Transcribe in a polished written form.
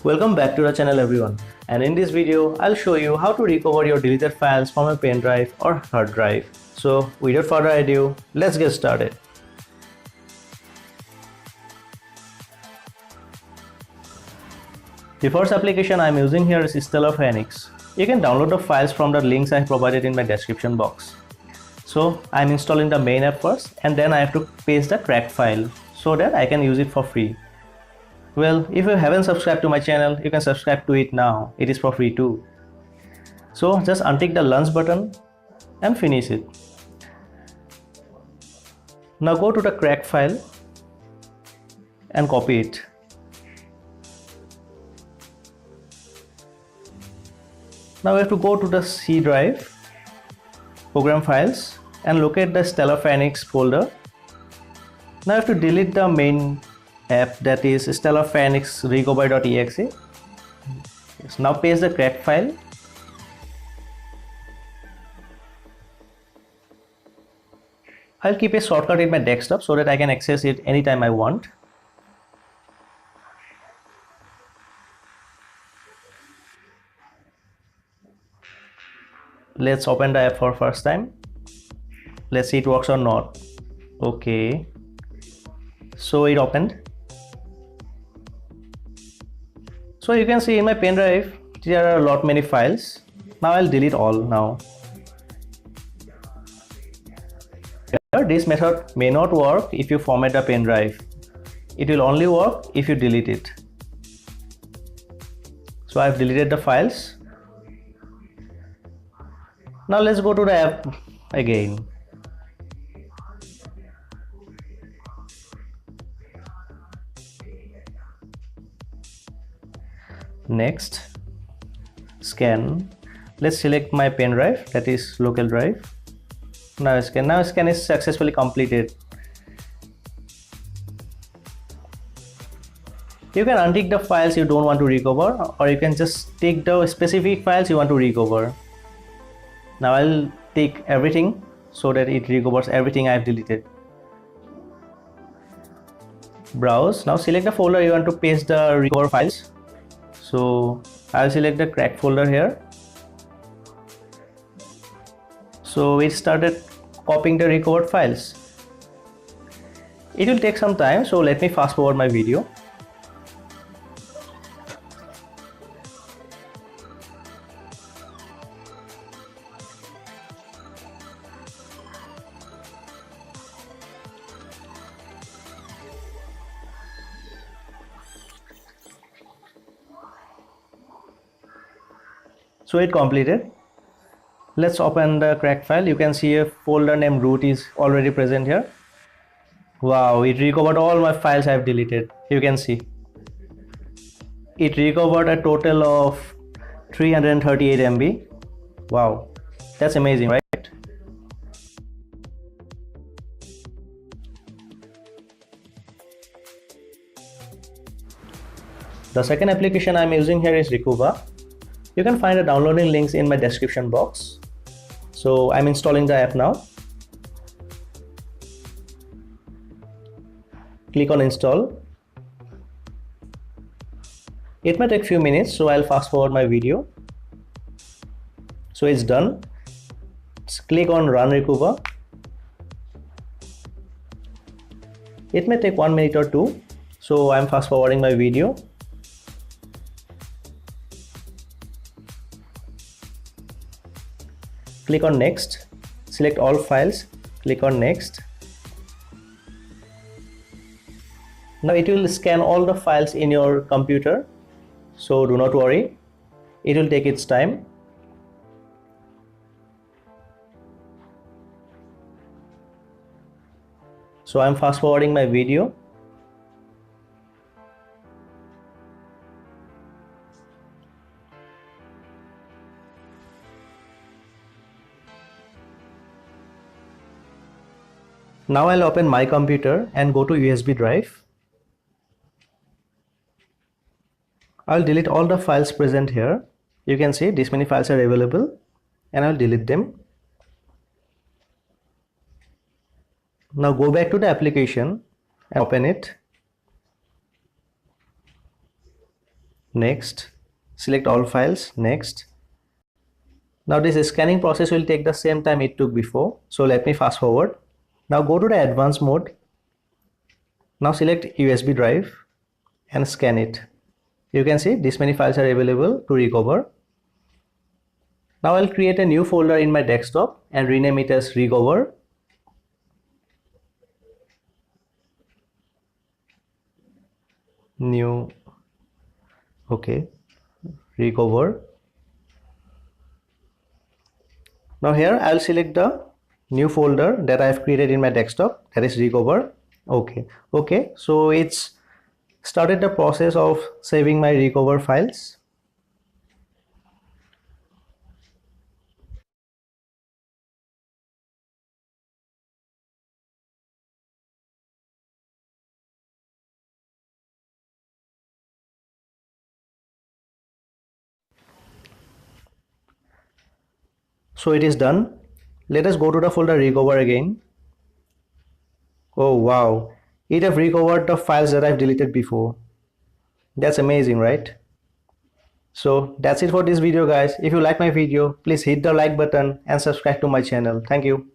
Welcome back to the channel everyone, and in this video I'll show you how to recover your deleted files from a pen drive or hard drive. So without further ado, let's get started. The first application I'm using here is Stellar Phoenix. You can download the files from the links I provided in my description box. So I'm installing the main app first, and then I have to paste the cracked file so that I can use it for free. Well, if you haven't subscribed to my channel, you can subscribe to it now. It is for free too. So just untick the launch button and finish it. Now go to the cracked file and copy it. Now we have to go to the C drive, program files, and locate the Stellar Phoenix folder. Now I have to delete the main app, that is Stellar Phoenix Recuva.exe. Yes, now paste the cracked file. I'll keep a shortcut in my desktop so that I can access it anytime I want. Let's open the app for first time. Let's see it works or not. Okay, so it opened. So you can see in my pen drive there are many files. Now I'll delete all now. This method may not work if you format the pen drive. It will only work if you delete it. So I've deleted the files. Now let's go to the app again. Next, scan. Let's select my pen drive, that is local drive. Now scan is successfully completed. You can untick the files you don't want to recover, or you can just take the specific files you want to recover. Now I'll take everything so that it recovers everything I've deleted. Browse. Now select the folder you want to paste the recover files. So I'll select the cracked folder here. So it started copying the recovered files. It will take some time, so let me fast forward my video. So it completed. Let's open the cracked file. You can see a folder named root is already present here. Wow, it recovered all my files I've deleted. You can see it recovered a total of 338 MB. Wow, that's amazing, right? The second application I'm using here is Recuva. You can find the downloading links in my description box. So I'm installing the app now. Click on install. It may take a few minutes, so I'll fast forward my video. So it's done. Just click on run Recuva. It may take 1 minute or two, so I'm fast forwarding my video. Click on next, select all files, click on next. Now it will scan all the files in your computer, so do not worry, it will take its time. So I'm fast forwarding my video. Now I'll open my computer and go to USB drive. I'll delete all the files present here. You can see this many files are available, and I'll delete them. Now go back to the application and open it. Next, select all files. Next. Now this scanning process will take the same time it took before. So let me fast forward. Now go to the advanced mode. Now select USB drive and scan it. You can see this many files are available to recover. Now I'll create a new folder in my desktop and rename it as recover. New, okay, recover. Now here I'll select the new folder that I have created in my desktop, that is recover. Okay, so it's started the process of saving my recover files. So it is done. Let us go to the folder recover again. Oh wow, it have recovered the files that I've deleted before. That's amazing, right? So that's it for this video guys. If you like my video, please hit the like button and subscribe to my channel. Thank you.